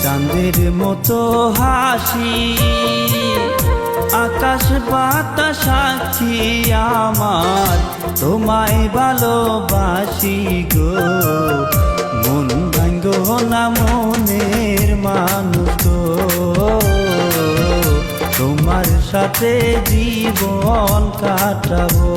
চাঁদের মতো হাসি, আকাশ বাতাস সাক্ষী আমার তোমায় ভালোবাসি গো। মন ভাঙ্গো না মনের মানুষ গো, তোমার সাথে জীবন কাটাবো।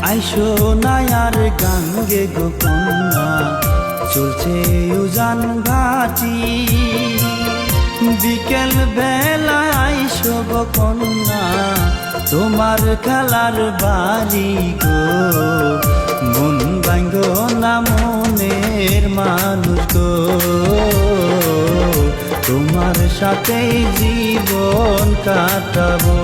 আইসো নায়ার গাঙ্গে গো কন্যা, চলছে উজান ঘাটি। বিকেল বেলা আইসো গো কন্যা, তোমার খেলার বাড়ি গো। মন ভাঙ্গো না মনের মানুষ গো, তোমার সাথে জীবন কাটাবো।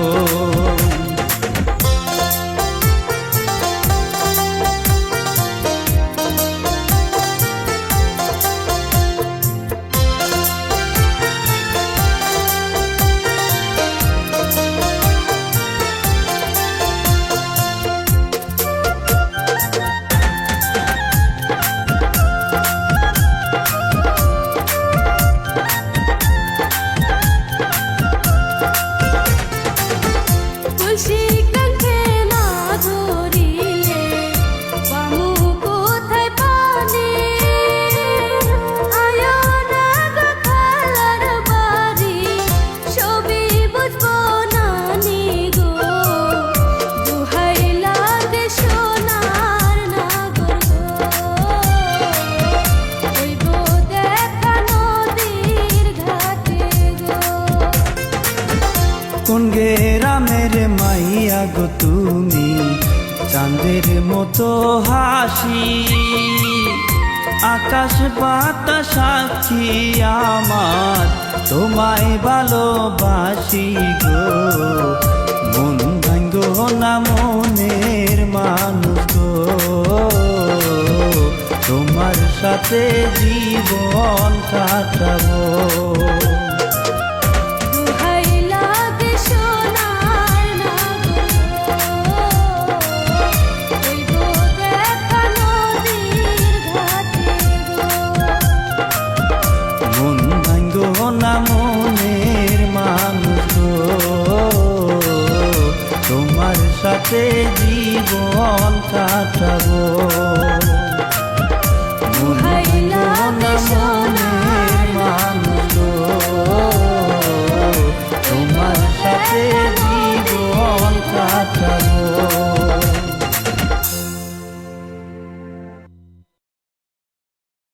কোন গ্রামের মাইয়া গো তুমি, চাঁদের মতো হাসি, আকাশ বাতাস সাক্ষী আমার তোমায় ভালোবাসি গো। মন ভাঙ্গো না মনের মানুষ গো, তোমার সাথে জীবন কাটাবো। না মনের মানুষ গো, তোমার সাথে জীবন কাটাবো। মন ভাঙ্গো না মনের মানুষ গো, তোমার সাথে জীবন কাটাবো।